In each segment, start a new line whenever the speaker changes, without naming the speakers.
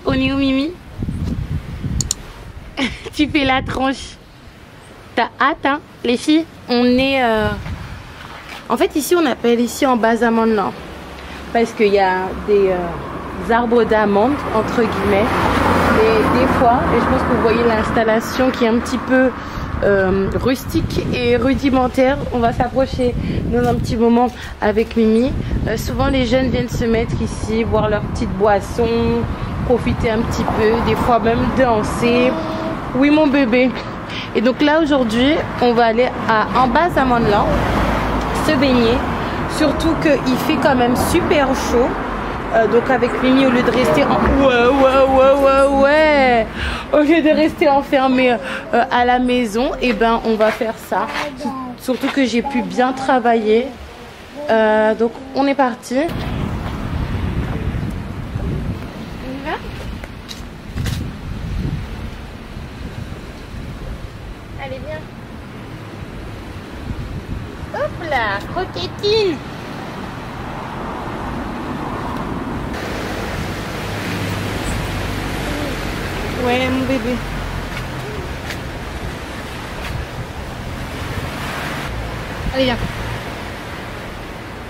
On est où, Mimi? Tu fais la tranche. T'as hâte, hein? Les filles, on est... En fait, ici, on appelle ici en bas Amandeland. Parce qu'il y a des arbres d'amandes, entre guillemets. Mais des fois, et je pense que vous voyez l'installation qui est un petit peu rustique et rudimentaire. On va s'approcher dans un petit moment avec Mimi. Souvent, les jeunes viennent se mettre ici, boire leur petite boisson, profiter un petit peu, des fois même danser. Oui, mon bébé. Et donc là, aujourd'hui, on va aller en bas Amandeland se baigner. Surtout qu'il fait quand même super chaud. Donc avec Mimi, au lieu de rester au lieu de rester enfermé à la maison, et ben on va faire ça. Surtout que j'ai pu bien travailler. Donc on est parti. On y va? Allez, viens. Hop là, croquettine. Ouais, mon bébé. Allez, viens.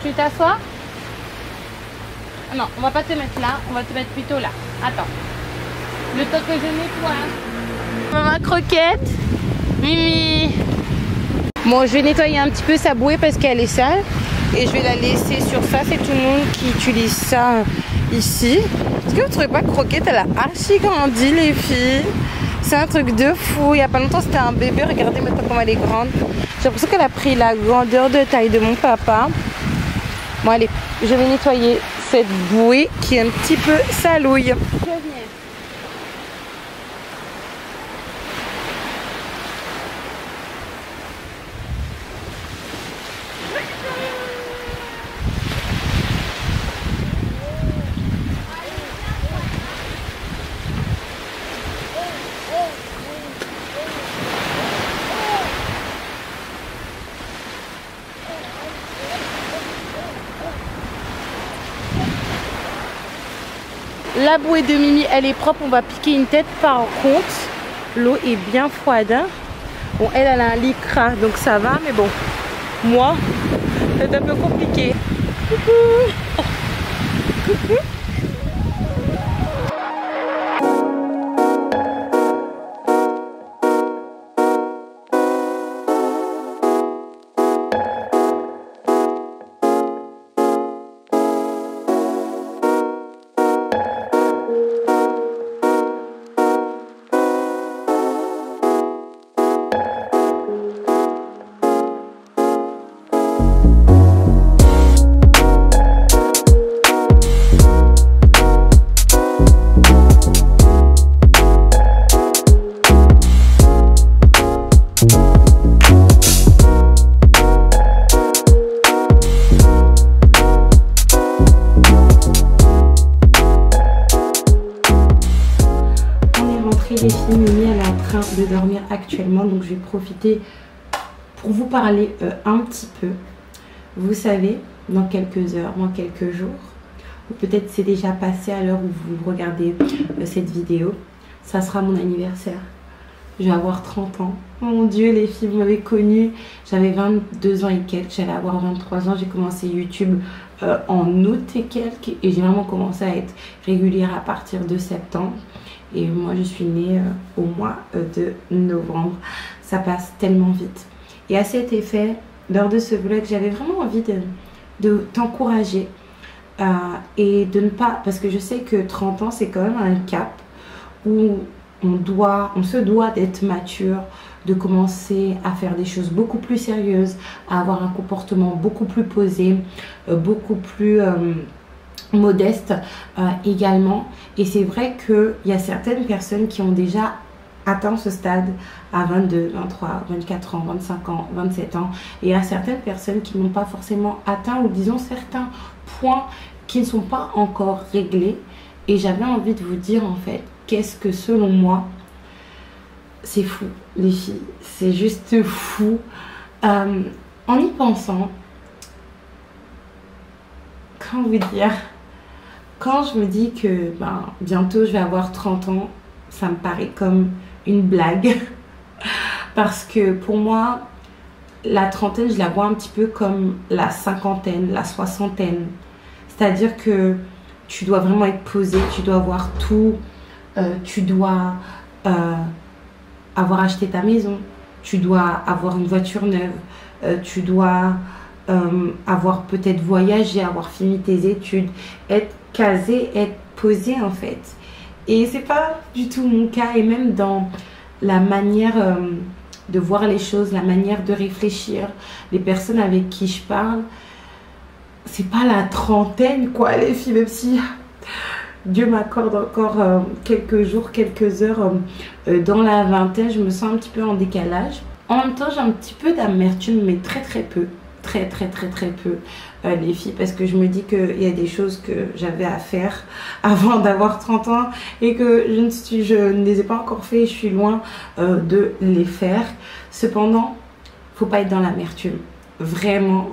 Tu t'assois? Non, on va pas te mettre là, on va te mettre plutôt là. Attends. Le temps que je nettoie. Maman croquette. Mimi. Bon, je vais nettoyer un petit peu sa bouée parce qu'elle est sale. Et je vais la laisser sur ça. C'est tout le monde qui utilise ça ici. Est-ce que vous trouvez pas que Croquette, elle a archi grandi, les filles? C'est un truc de fou. Il y a pas longtemps, c'était un bébé. Regardez maintenant comment elle est grande. J'ai l'impression qu'elle a pris la grandeur de taille de mon papa. Bon, allez, je vais nettoyer cette bouée qui est un petit peu salouille. La bouée de Mimi, elle est propre. On va piquer une tête par contre. L'eau est bien froide. Bon, elle a un lycra, donc ça va. Mais bon, moi, c'est un peu compliqué. Coucou. Coucou. Les filles, Mimi elle est en train de dormir actuellement, donc je vais profiter pour vous parler un petit peu. Vous savez, dans quelques heures, dans quelques jours, ou peut-être c'est déjà passé à l'heure où vous regardez cette vidéo, ça sera mon anniversaire. Je vais avoir 30 ans. Mon Dieu, les filles, vous m'avez connue. J'avais 22 ans et quelques, j'allais avoir 23 ans. J'ai commencé YouTube en août et quelques, et j'ai vraiment commencé à être régulière à partir de septembre. Et moi, je suis née au mois de novembre. Ça passe tellement vite. Et à cet effet, lors de ce vlog, j'avais vraiment envie de t'encourager. Et de ne pas... Parce que je sais que 30 ans, c'est quand même un cap où on se doit d'être mature, de commencer à faire des choses beaucoup plus sérieuses, à avoir un comportement beaucoup plus posé, beaucoup plus... modeste également. Et c'est vrai qu'il y a certaines personnes qui ont déjà atteint ce stade à 22, 23, 24 ans, 25 ans, 27 ans. Et il y a certaines personnes qui n'ont pas forcément atteint, ou disons certains points qui ne sont pas encore réglés. Et j'avais envie de vous dire en fait, qu'est-ce que selon moi, c'est fou les filles, c'est juste fou. En y pensant, comment vous dire, quand je me dis que bientôt je vais avoir 30 ans, ça me paraît comme une blague. Parce que pour moi, la trentaine, je la vois un petit peu comme la cinquantaine, la soixantaine. C'est-à-dire que tu dois vraiment être posé, tu dois avoir tout, tu dois avoir acheté ta maison, tu dois avoir une voiture neuve, tu dois avoir peut-être voyagé, avoir fini tes études, être casé, être posé en fait. Et c'est pas du tout mon cas, et même dans la manière de voir les choses, la manière de réfléchir, les personnes avec qui je parle, c'est pas la trentaine quoi les filles, même si Dieu m'accorde encore quelques jours, quelques heures dans la vingtaine, je me sens un petit peu en décalage. En même temps, j'ai un petit peu d'amertume, mais très peu. Très peu les filles, parce que je me dis qu'il y a des choses que j'avais à faire avant d'avoir 30 ans et que je ne les ai pas encore fait et je suis loin de les faire. Cependant, faut pas être dans l'amertume. Vraiment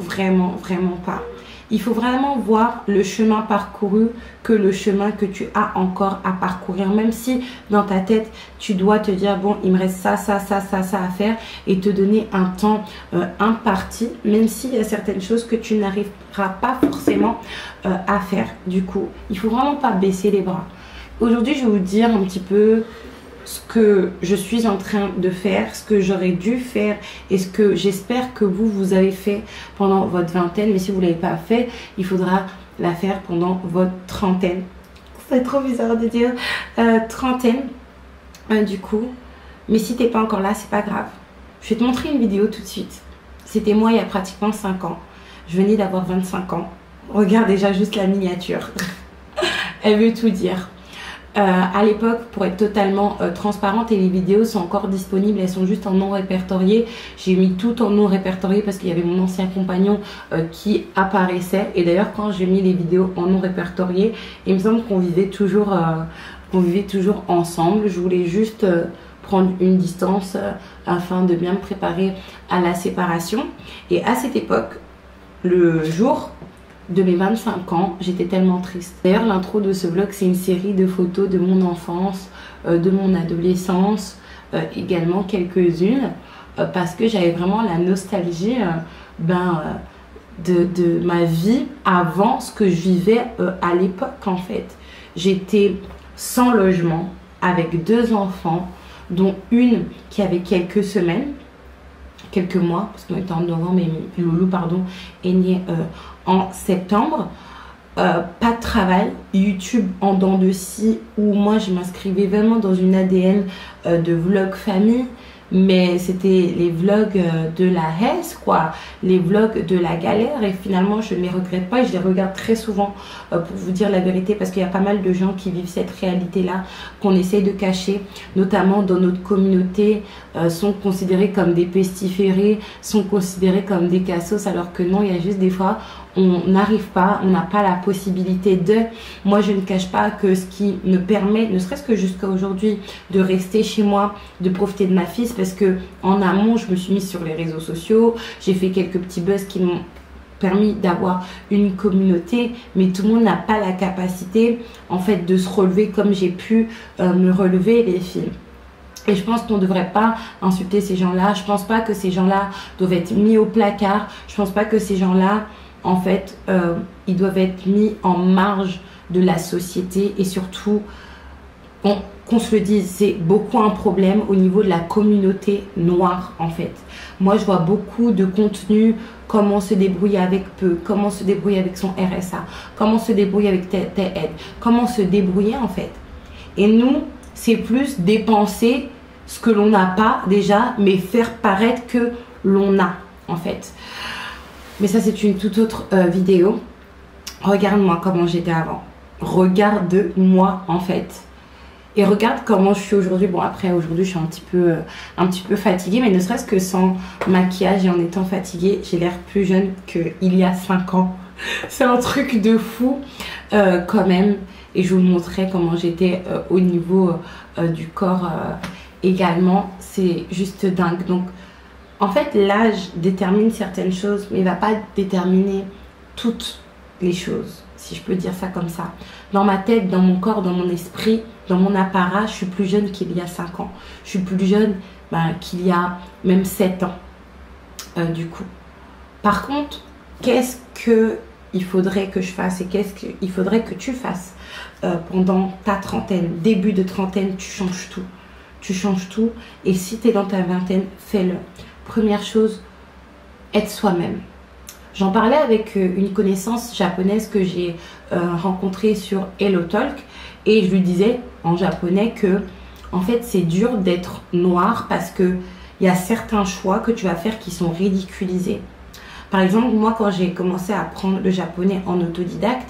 pas. Il faut vraiment voir le chemin parcouru que le chemin que tu as encore à parcourir. Même si dans ta tête, tu dois te dire, bon, il me reste ça à faire et te donner un temps imparti. Même s'il y a certaines choses que tu n'arriveras pas forcément à faire. Du coup, il faut vraiment pas baisser les bras. Aujourd'hui, je vais vous dire un petit peu ce que je suis en train de faire, ce que j'aurais dû faire et ce que j'espère que vous avez fait pendant votre vingtaine. Mais si vous ne l'avez pas fait, il faudra la faire pendant votre trentaine. C'est trop bizarre de dire trentaine du coup. Mais si tu n'es pas encore là, c'est pas grave. Je vais te montrer une vidéo tout de suite. C'était moi il y a pratiquement 5 ans. Je venais d'avoir 25 ans. Regarde déjà juste la miniature. Elle veut tout dire. À l'époque, pour être totalement transparente, et les vidéos sont encore disponibles, elles sont juste en non répertorié. J'ai mis tout en non répertorié parce qu'il y avait mon ancien compagnon qui apparaissait. Et d'ailleurs, quand j'ai mis les vidéos en non répertorié, il me semble qu'on vivait toujours ensemble. Je voulais juste prendre une distance afin de bien me préparer à la séparation. Et à cette époque, le jour de mes 25 ans, j'étais tellement triste. D'ailleurs, l'intro de ce vlog, c'est une série de photos de mon enfance, de mon adolescence, également quelques-unes, parce que j'avais vraiment la nostalgie de ma vie avant ce que je vivais à l'époque en fait. J'étais sans logement, avec 2 enfants, dont une qui avait quelques semaines, quelques mois, parce qu'on était en novembre, mais Loulou, pardon, est né en septembre. Pas de travail, YouTube en dents de scie, où moi je m'inscrivais vraiment dans une ADN de vlog famille, mais c'était les vlogs de la haisse quoi, les vlogs de la galère, et finalement je ne les regrette pas et je les regarde très souvent pour vous dire la vérité, parce qu'il y a pas mal de gens qui vivent cette réalité là qu'on essaye de cacher, notamment dans notre communauté, sont considérés comme des pestiférés, sont considérés comme des cassos, alors que non, il y a juste des fois on n'arrive pas, on n'a pas la possibilité de. Moi je ne cache pas que ce qui me permet, ne serait-ce que jusqu'à aujourd'hui, de rester chez moi, de profiter de ma fille, parce que en amont je me suis mise sur les réseaux sociaux, j'ai fait quelques petits buzz qui m'ont permis d'avoir une communauté, mais tout le monde n'a pas la capacité en fait de se relever comme j'ai pu me relever les filles. Et je pense qu'on ne devrait pas insulter ces gens-là, je pense pas que ces gens-là doivent être mis au placard, je pense pas que ces gens-là en fait ils doivent être mis en marge de la société, et surtout qu'on se le dise, c'est beaucoup un problème au niveau de la communauté noire en fait. Moi je vois beaucoup de contenu, comment se débrouiller avec peu, comment se débrouiller avec son RSA, comment se débrouiller avec telle aide, comment se débrouiller en fait. Et nous, c'est plus dépenser ce que l'on n'a pas déjà, mais faire paraître que l'on a en fait. Mais ça c'est une toute autre vidéo. Regarde-moi comment j'étais avant. Regarde-moi en fait. Et regarde comment je suis aujourd'hui. Bon après aujourd'hui je suis un petit peu fatiguée, mais ne serait-ce que sans maquillage et en étant fatiguée, j'ai l'air plus jeune qu'il y a 5 ans. C'est un truc de fou quand même. Et je vous montrerai comment j'étais au niveau du corps également. C'est juste dingue. Donc en fait l'âge détermine certaines choses, mais il ne va pas déterminer toutes les choses. si je peux dire ça comme ça. Dans ma tête, dans mon corps, dans mon esprit, dans mon apparat, je suis plus jeune qu'il y a 5 ans. Je suis plus jeune qu'il y a même 7 ans, du coup. Par contre, qu'est-ce qu'il faudrait que je fasse et qu'est-ce qu'il faudrait que tu fasses pendant ta trentaine, début de trentaine, tu changes tout. Tu changes tout et si tu es dans ta vingtaine, fais-le. Première chose, être soi-même. J'en parlais avec une connaissance japonaise que j'ai rencontrée sur HelloTalk et je lui disais en japonais que en fait c'est dur d'être noir parce que il y a certains choix que tu vas faire qui sont ridiculisés. Par exemple, moi quand j'ai commencé à apprendre le japonais en autodidacte,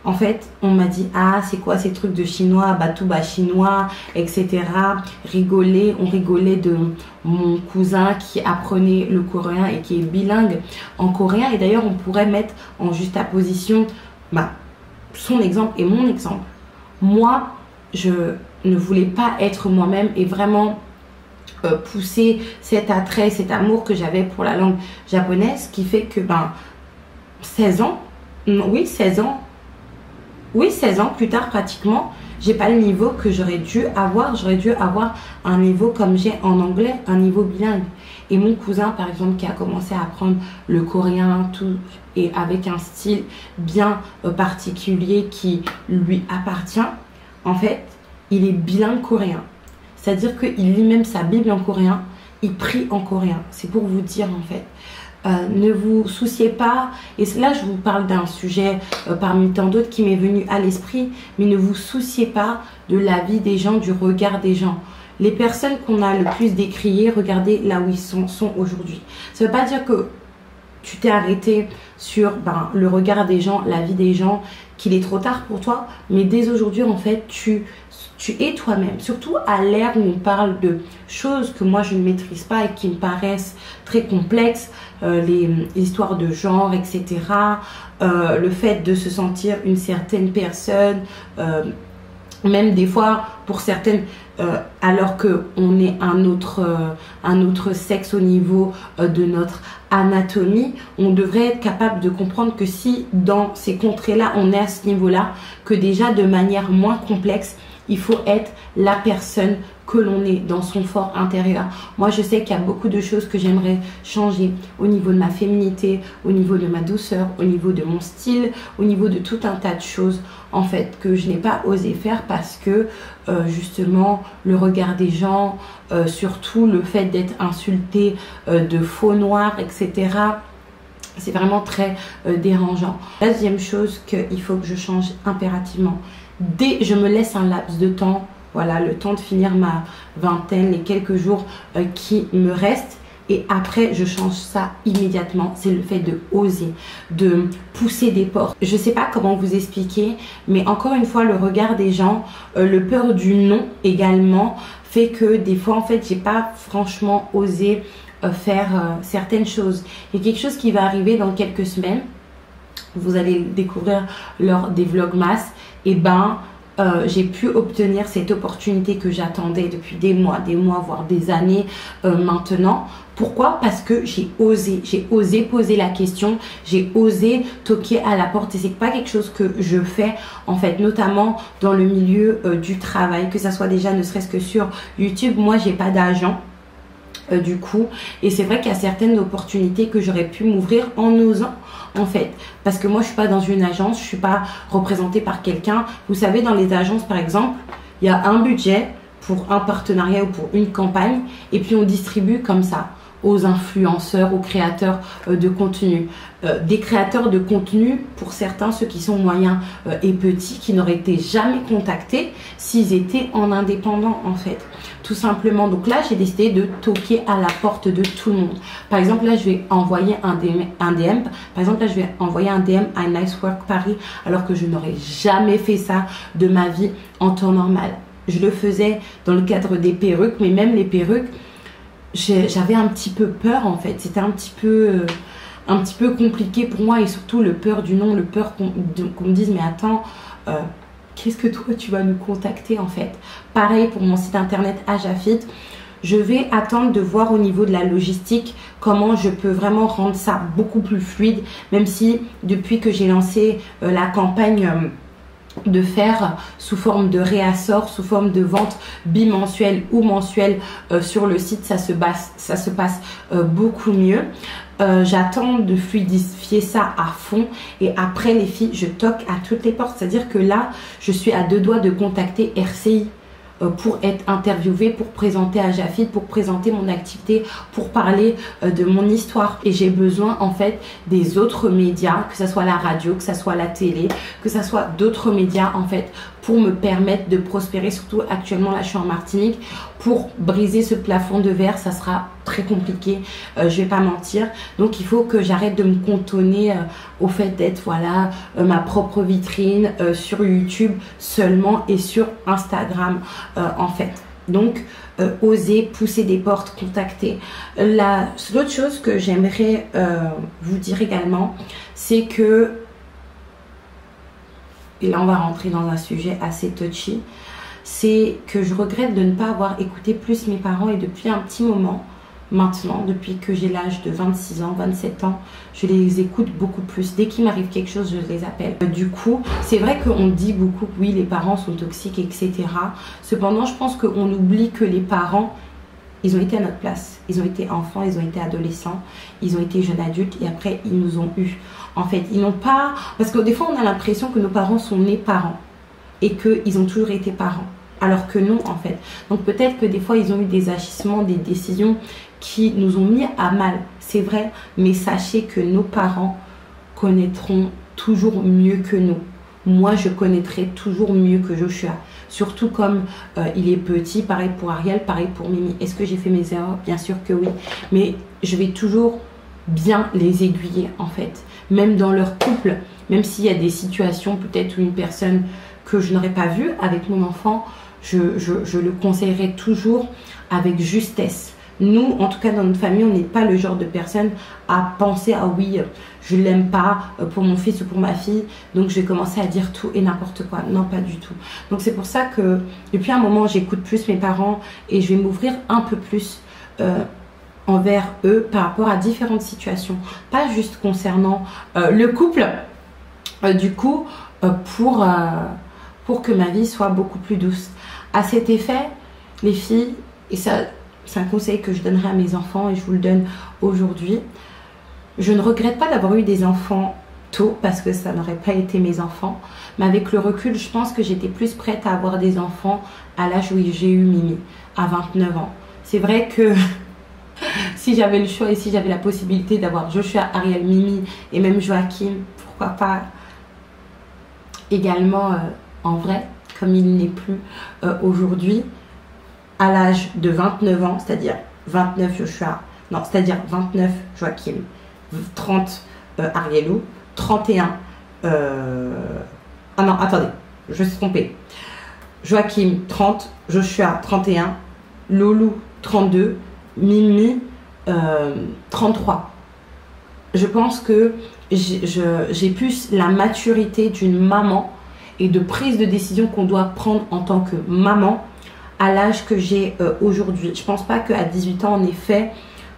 en fait, on m'a dit, ah, c'est quoi ces trucs de chinois, batuba chinois, etc. On rigolait de mon cousin qui apprenait le coréen et qui est bilingue en coréen. Et d'ailleurs, on pourrait mettre en juxtaposition son exemple et mon exemple. Moi, je ne voulais pas être moi-même et vraiment pousser cet attrait, cet amour que j'avais pour la langue japonaise, qui fait que, 16 ans plus tard pratiquement, j'ai pas le niveau que j'aurais dû avoir. J'aurais dû avoir un niveau comme j'ai en anglais, un niveau bilingue. Et mon cousin, par exemple, qui a commencé à apprendre le coréen, tout, et avec un style bien particulier qui lui appartient, en fait, il est bilingue coréen. C'est-à-dire qu'il lit même sa Bible en coréen, il prie en coréen. C'est pour vous dire, en fait. Ne vous souciez pas, et là je vous parle d'un sujet parmi tant d'autres qui m'est venu à l'esprit, mais ne vous souciez pas de la vie des gens, du regard des gens. Les personnes qu'on a le plus décriées, regardez là où ils sont aujourd'hui. Ça ne veut pas dire que tu t'es arrêté sur le regard des gens, la vie des gens, qu'il est trop tard pour toi, mais dès aujourd'hui en fait tu es toi-même, surtout à l'ère où on parle de choses que moi je ne maîtrise pas et qui me paraissent très complexes, les histoires de genre, etc. Le fait de se sentir une certaine personne, même des fois pour certaines, alors qu'on est un autre sexe au niveau de notre anatomie, on devrait être capable de comprendre que si dans ces contrées-là, on est à ce niveau-là, que déjà de manière moins complexe, il faut être la personne que l'on est dans son fort intérieur. Moi, je sais qu'il y a beaucoup de choses que j'aimerais changer au niveau de ma féminité, au niveau de ma douceur, au niveau de mon style, au niveau de tout un tas de choses, en fait, que je n'ai pas osé faire parce que, justement, le regard des gens, surtout le fait d'être insulté de faux noirs, etc., c'est vraiment très dérangeant. La deuxième chose qu'il faut que je change impérativement, je me laisse un laps de temps, voilà, le temps de finir ma vingtaine, les quelques jours qui me restent, et après je change ça immédiatement. C'est le fait de oser, de pousser des portes. Je sais pas comment vous expliquer, mais encore une fois, le regard des gens, le peur du non également, fait que des fois en fait j'ai pas franchement osé faire certaines choses. Il y a quelque chose qui va arriver dans quelques semaines, vous allez le découvrir lors des vlogmas, et j'ai pu obtenir cette opportunité que j'attendais depuis des mois, voire des années maintenant. Pourquoi? Parce que j'ai osé poser la question, j'ai osé toquer à la porte, et c'est pas quelque chose que je fais en fait, notamment dans le milieu du travail, que ça soit déjà ne serait-ce que sur YouTube. Moi j'ai pas d'agent. Du coup, et c'est vrai qu'il y a certaines opportunités que j'aurais pu m'ouvrir en osant, en fait, parce que moi je suis pas dans une agence, je suis pas représentée par quelqu'un. Vous savez, dans les agences par exemple, il y a un budget pour un partenariat ou pour une campagne, et puis on distribue comme ça aux influenceurs, aux créateurs de contenu. Des créateurs de contenu, pour certains, ceux qui sont moyens et petits, qui n'auraient été jamais contactés s'ils étaient en indépendant, en fait. Tout simplement. Donc là, j'ai décidé de toquer à la porte de tout le monde. Par exemple, là, je vais envoyer un DM. Par exemple, là, je vais envoyer un DM à Nice Work Paris, alors que je n'aurais jamais fait ça de ma vie en temps normal. Je le faisais dans le cadre des perruques, mais même les perruques, j'avais un petit peu peur en fait. C'était un petit peu compliqué pour moi, et surtout le peur du non, le peur qu'on me dise mais attends, qu'est-ce que toi tu vas nous contacter en fait. Pareil pour mon site internet Ajafit, Je vais attendre de voir au niveau de la logistique comment je peux vraiment rendre ça beaucoup plus fluide, même si depuis que j'ai lancé la campagne de faire sous forme de réassort, sous forme de vente bimensuelle ou mensuelle sur le site, ça se passe beaucoup mieux. J'attends de fluidifier ça à fond et après les filles, je toque à toutes les portes. C'est-à-dire que là, je suis à deux doigts de contacter RCI pour être interviewée, pour présenter à Jafid, pour présenter mon activité, pour parler de mon histoire. Et j'ai besoin en fait des autres médias, que ce soit la radio, que ce soit la télé, que ce soit d'autres médias en fait, pour me permettre de prospérer. Surtout actuellement, là je suis en Martinique, pour briser ce plafond de verre, ça sera très compliqué, je vais pas mentir. Donc il faut que j'arrête de me cantonner au fait d'être voilà ma propre vitrine sur YouTube seulement et sur Instagram en fait. Donc oser pousser des portes, contacter. L'autre chose que j'aimerais vous dire également, c'est que, et là on va rentrer dans un sujet assez touchy, c'est que je regrette de ne pas avoir écouté plus mes parents. Et depuis un petit moment maintenant, depuis que j'ai l'âge de 26 ans, 27 ans, je les écoute beaucoup plus. Dès qu'il m'arrive quelque chose, je les appelle. Du coup, c'est vrai qu'on dit beaucoup que oui, les parents sont toxiques, etc. Cependant, je pense qu'on oublie que les parents, ils ont été à notre place. Ils ont été enfants, ils ont été adolescents, ils ont été jeunes adultes et après, ils nous ont eus. En fait, ils n'ont pas... Parce que des fois, on a l'impression que nos parents sont nés parents et qu'ils ont toujours été parents. Alors que non, en fait. Donc, peut-être que des fois, ils ont eu des agissements, des décisions qui nous ont mis à mal. C'est vrai, mais sachez que nos parents connaîtront toujours mieux que nous. Moi, je connaîtrai toujours mieux que Joshua. Surtout comme il est petit, pareil pour Ariel, pareil pour Mimi. Est-ce que j'ai fait mes erreurs? Bien sûr que oui. Mais je vais toujours bien les aiguiller, en fait. Même dans leur couple, même s'il y a des situations, peut-être où une personne que je n'aurais pas vue avec mon enfant, je le conseillerais toujours avec justesse. Nous, en tout cas dans notre famille, on n'est pas le genre de personne à penser « Ah oui, je ne l'aime pas pour mon fils ou pour ma fille, donc je vais commencer à dire tout et n'importe quoi. » Non, pas du tout. Donc c'est pour ça que depuis un moment, j'écoute plus mes parents et je vais m'ouvrir un peu plus envers eux par rapport à différentes situations. Pas juste concernant le couple, du coup, pour que ma vie soit beaucoup plus douce. À cet effet, les filles, et ça c'est un conseil que je donnerai à mes enfants et je vous le donne aujourd'hui, je ne regrette pas d'avoir eu des enfants tôt parce que ça n'aurait pas été mes enfants, mais avec le recul, je pense que j'étais plus prête à avoir des enfants à l'âge où j'ai eu Mimi, à 29 ans. C'est vrai que si j'avais le choix et si j'avais la possibilité d'avoir Joshua, Ariel, Mimi et même Joachim, pourquoi pas également en vrai, comme il n'est plus aujourd'hui, à l'âge de 29 ans, c'est-à-dire 29 Joshua, non, c'est-à-dire 29 Joachim, 30 Arielou, 31, ah non, attendez, je me suis trompée, Joachim 30, Joshua 31, Loulou 32, Mimi 33. Je pense que j'ai plus la maturité d'une maman et de prise de décision qu'on doit prendre en tant que maman à l'âge que j'ai aujourd'hui. Je pense pas qu'à 18 ans on est fait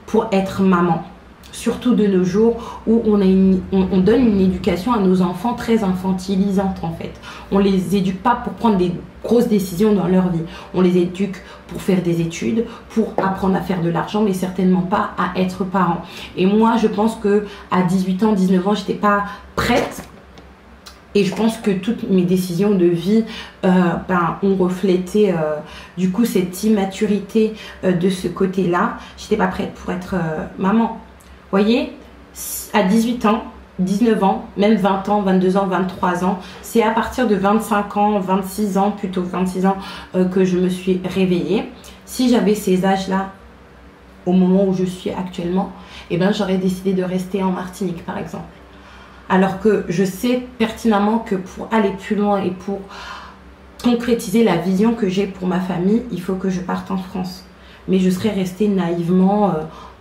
pour être maman. Surtout de nos jours où on donne une éducation à nos enfants très infantilisante en fait. On les éduque pas pour prendre des grosses décisions dans leur vie. On les éduque pour faire des études, pour apprendre à faire de l'argent, mais certainement pas à être parent. Et moi je pense que à 18 ans, 19 ans, j'étais pas prête. Et je pense que toutes mes décisions de vie ont reflété du coup cette immaturité de ce côté-là. J'étais pas prête pour être maman. Vous voyez, à 18 ans, 19 ans, même 20 ans, 22 ans, 23 ans, c'est à partir de 25 ans, 26 ans, plutôt 26 ans que je me suis réveillée. Si j'avais ces âges-là au moment où je suis actuellement, eh ben, j'aurais décidé de rester en Martinique par exemple. Alors que je sais pertinemment que pour aller plus loin et pour concrétiser la vision que j'ai pour ma famille, il faut que je parte en France. Mais je serais restée naïvement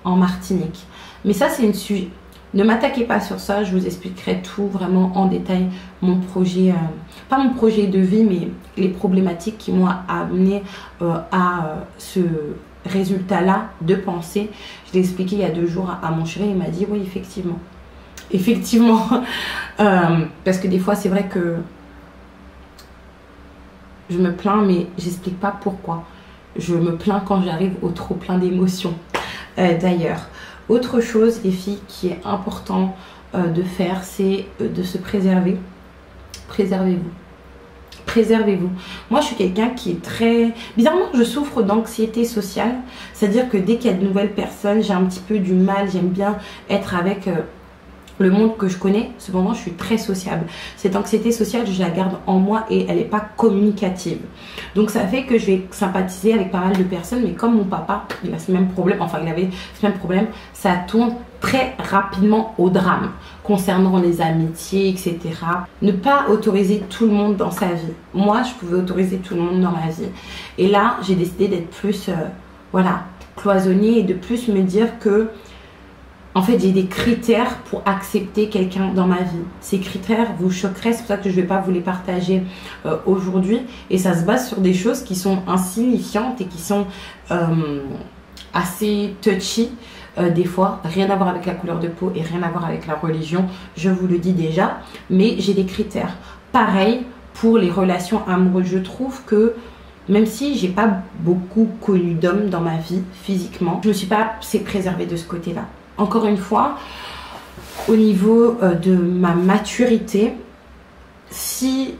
en Martinique. Mais ça, c'est une sujet. Ne m'attaquez pas sur ça, je vous expliquerai tout vraiment en détail, mon projet, pas mon projet de vie, mais les problématiques qui m'ont amené à résultat-là de pensée. Je l'ai expliqué il y a 2 jours à mon chéri, il m'a dit oui, effectivement. Effectivement, parce que des fois c'est vrai que je me plains, mais j'explique pas pourquoi. Je me plains quand j'arrive au trop plein d'émotions. D'ailleurs, autre chose, les filles, qui est important de faire, c'est de se préserver. Préservez-vous. Préservez-vous. Moi, je suis quelqu'un qui est très... Bizarrement, je souffre d'anxiété sociale. C'est-à-dire que dès qu'il y a de nouvelles personnes, j'ai un petit peu du mal. J'aime bien être avec... le monde que je connais. Cependant, je suis très sociable. Cette anxiété sociale, je la garde en moi et elle n'est pas communicative. Donc ça fait que je vais sympathiser avec pas mal de personnes, mais comme mon papa, il a ce même problème, enfin il avait ce même problème, ça tourne très rapidement au drame concernant les amitiés, etc. Ne pas autoriser tout le monde dans sa vie. Moi, je pouvais autoriser tout le monde dans ma vie. Et là, j'ai décidé d'être plus, voilà, cloisonnée et de plus me dire que en fait, j'ai des critères pour accepter quelqu'un dans ma vie. Ces critères vous choqueraient, c'est pour ça que je ne vais pas vous les partager aujourd'hui. Et ça se base sur des choses qui sont insignifiantes et qui sont assez touchy. Des fois, rien à voir avec la couleur de peau et rien à voir avec la religion, je vous le dis déjà. Mais j'ai des critères. Pareil pour les relations amoureuses. Je trouve que même si j'ai pas beaucoup connu d'hommes dans ma vie physiquement, je ne me suis pas assez préservée de ce côté-là. Encore une fois, au niveau de ma maturité, si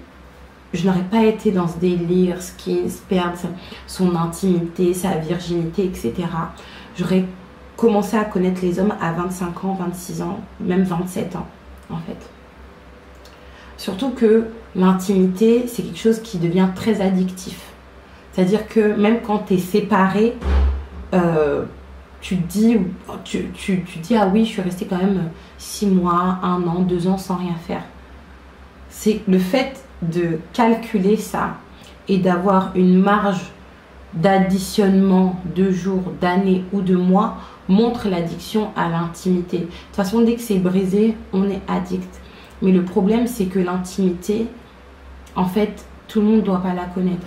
je n'aurais pas été dans ce délire, ce qui perdre son intimité, sa virginité, etc., j'aurais commencé à connaître les hommes à 25 ans, 26 ans, même 27 ans, en fait. Surtout que l'intimité, c'est quelque chose qui devient très addictif. C'est-à-dire que même quand tu es séparé, tu te dis, ah oui, je suis restée quand même 6 mois, 1 an, 2 ans sans rien faire. C'est le fait de calculer ça et d'avoir une marge d'additionnement de jours, d'années ou de mois montre l'addiction à l'intimité. De toute façon, dès que c'est brisé, on est addict. Mais le problème, c'est que l'intimité, en fait, tout le monde ne doit pas la connaître.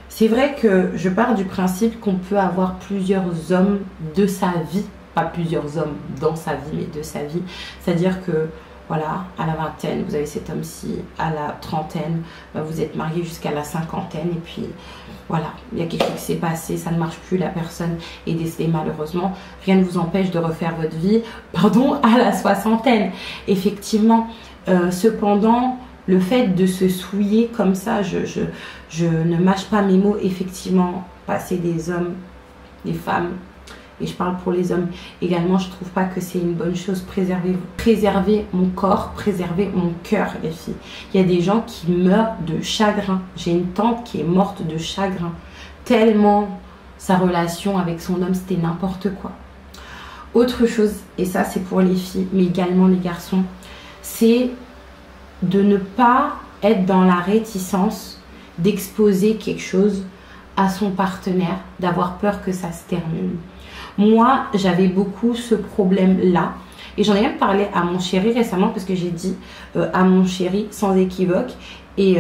C'est vrai que je pars du principe qu'on peut avoir plusieurs hommes de sa vie, pas plusieurs hommes dans sa vie, mais de sa vie. C'est-à-dire que, voilà, à la vingtaine, vous avez cet homme-ci, à la trentaine, vous êtes marié jusqu'à la cinquantaine, et puis voilà, il y a quelque chose qui s'est passé, ça ne marche plus, la personne est décédée malheureusement. Rien ne vous empêche de refaire votre vie, pardon, à la soixantaine. Effectivement, cependant, le fait de se souiller comme ça, je ne mâche pas mes mots, effectivement, passer des hommes, des femmes, et je parle pour les hommes également, je ne trouve pas que c'est une bonne chose. Préservez-vous. Préservez mon corps, préservez mon cœur, les filles. Il y a des gens qui meurent de chagrin. J'ai une tante qui est morte de chagrin, tellement sa relation avec son homme, c'était n'importe quoi. Autre chose, et ça c'est pour les filles, mais également les garçons, c'est de ne pas être dans la réticence d'exposer quelque chose à son partenaire, d'avoir peur que ça se termine. Moi, j'avais beaucoup ce problème-là et j'en ai même parlé à mon chéri récemment parce que j'ai dit à mon chéri sans équivoque et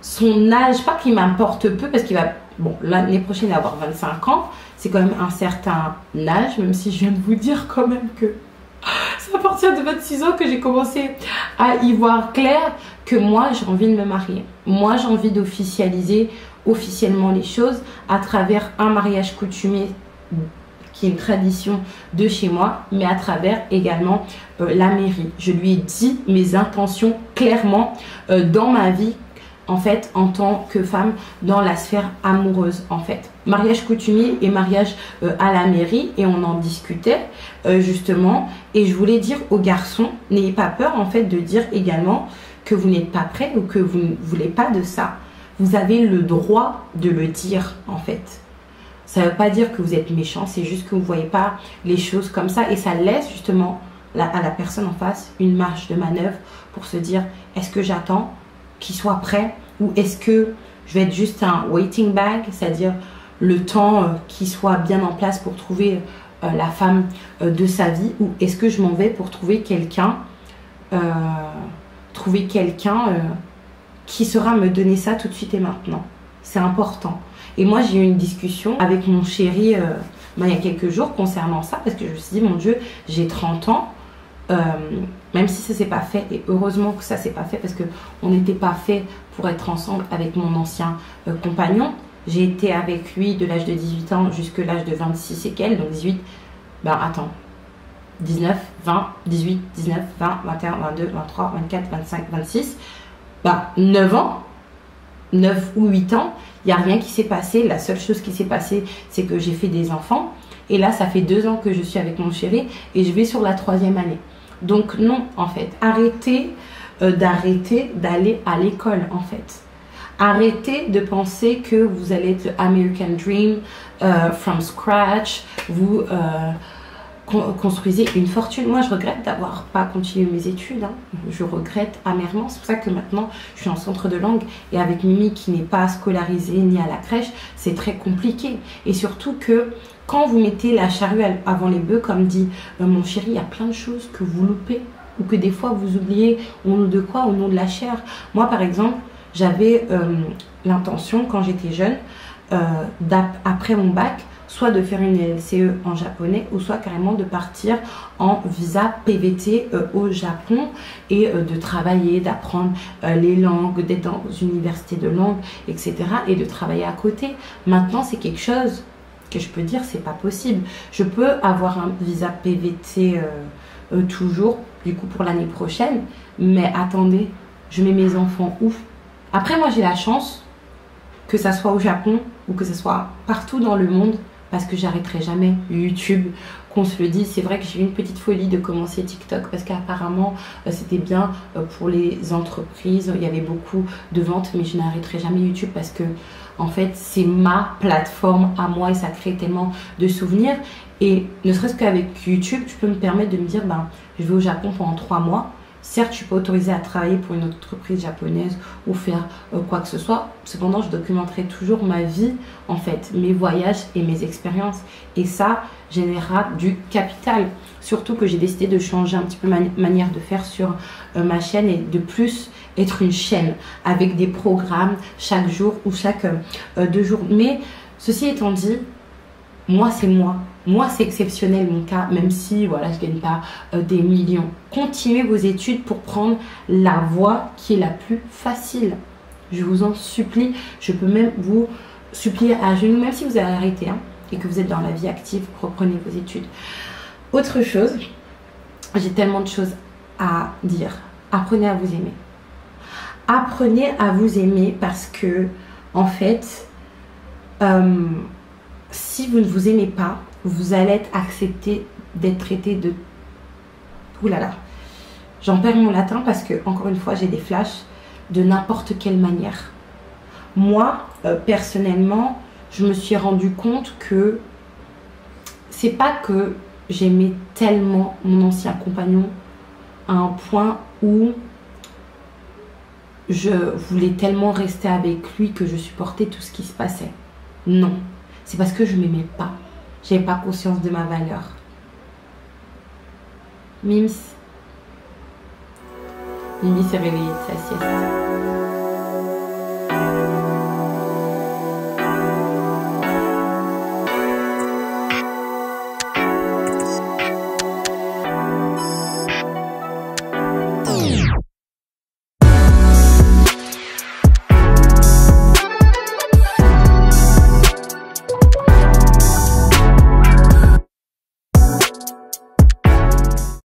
son âge, pas qu'il m'importe peu parce qu'il va, bon, l'année prochaine il va avoir 25 ans, c'est quand même un certain âge, même si je viens de vous dire quand même que c'est à partir de 26 ans que j'ai commencé à y voir clair que moi j'ai envie de me marier. Moi j'ai envie d'officialiser officiellement les choses à travers un mariage coutumier qui est une tradition de chez moi, mais à travers également la mairie. Je lui ai dit mes intentions clairement dans ma vie, en fait, en tant que femme, dans la sphère amoureuse, en fait. Mariage coutumier et mariage à la mairie, et on en discutait justement, et je voulais dire aux garçons, n'ayez pas peur en fait de dire également que vous n'êtes pas prêt ou que vous ne voulez pas de ça. Vous avez le droit de le dire en fait. Ça ne veut pas dire que vous êtes méchant, c'est juste que vous ne voyez pas les choses comme ça, et ça laisse justement à la personne en face une marge de manœuvre pour se dire, est-ce que j'attends qu'il soit prêt ou est-ce que je vais être juste un waiting bag, c'est-à-dire le temps qui soit bien en place pour trouver la femme de sa vie, ou est-ce que je m'en vais pour trouver quelqu'un qui saura me donner ça tout de suite et maintenant. c'est important. Et moi, j'ai eu une discussion avec mon chéri il y a quelques jours concernant ça, parce que je me suis dit, mon Dieu, j'ai 30 ans, même si ça s'est pas fait, et heureusement que ça s'est pas fait, parce qu'on n'était pas fait pour être ensemble avec mon ancien compagnon. J'ai été avec lui de l'âge de 18 ans jusqu'à l'âge de 26 et quelques, donc 18, ben attends, 19, 20, 18, 19, 20, 21, 22, 23, 24, 25, 26, ben 9 ans, 9 ou 8 ans, il n'y a rien qui s'est passé. La seule chose qui s'est passée, c'est que j'ai fait des enfants. Et là, ça fait 2 ans que je suis avec mon chéri et je vais sur la 3e année. Donc non, en fait, arrêtez d'aller à l'école, en fait. Arrêtez de penser que vous allez être le American Dream from scratch. Vous construisez une fortune. Moi, je regrette d'avoir pas continué mes études. Hein. Je regrette amèrement. C'est pour ça que maintenant, je suis en centre de langue. Et avec Mimi qui n'est pas scolarisée ni à la crèche, c'est très compliqué. Et surtout que quand vous mettez la charrue avant les bœufs, comme dit mon chéri, il y a plein de choses que vous loupez. Ou que des fois, vous oubliez au nom de quoi? Au nom de la chair. Moi, par exemple, j'avais l'intention, quand j'étais jeune, après mon bac, soit de faire une LCE en japonais ou soit carrément de partir en visa PVT au Japon et de travailler, d'apprendre les langues, d'être dans une université de langue, etc. et de travailler à côté. Maintenant, c'est quelque chose que je peux dire, c'est pas possible. Je peux avoir un visa PVT toujours, du coup pour l'année prochaine, mais attendez, je mets mes enfants où? Après, moi j'ai la chance que ça soit au Japon ou que ce soit partout dans le monde, parce que j'arrêterai jamais YouTube, qu'on se le dise. C'est vrai que j'ai eu une petite folie de commencer TikTok parce qu'apparemment c'était bien pour les entreprises, il y avait beaucoup de ventes, mais je n'arrêterai jamais YouTube parce que en fait c'est ma plateforme à moi et ça crée tellement de souvenirs. Et ne serait-ce qu'avec YouTube, tu peux me permettre de me dire, ben, je vais au Japon pendant 3 mois. Certes, je ne suis pas autorisée à travailler pour une entreprise japonaise ou faire quoi que ce soit. Cependant, je documenterai toujours ma vie, en fait, mes voyages et mes expériences. Et ça générera du capital. Surtout que j'ai décidé de changer un petit peu ma manière de faire sur ma chaîne et de plus être une chaîne avec des programmes chaque jour ou chaque 2 jours. Mais ceci étant dit, moi, c'est moi. Moi, c'est exceptionnel mon cas, même si voilà, je ne gagne pas des millions. Continuez vos études pour prendre la voie qui est la plus facile. Je vous en supplie. Je peux même vous supplier à genoux, même si vous avez arrêté hein, et que vous êtes dans la vie active, reprenez vos études. Autre chose, j'ai tellement de choses à dire. Apprenez à vous aimer. Apprenez à vous aimer parce que, en fait, si vous ne vous aimez pas, vous allez être accepté d'être traité de... Ouh là là, j'en perds mon latin parce que, encore une fois, j'ai des flashs de n'importe quelle manière. Moi, personnellement, je me suis rendu compte que c'est pas que j'aimais tellement mon ancien compagnon à un point où je voulais tellement rester avec lui que je supportais tout ce qui se passait. Non, c'est parce que je ne m'aimais pas. Je n'avais pas conscience de ma valeur. Mims s'est réveillée de sa sieste.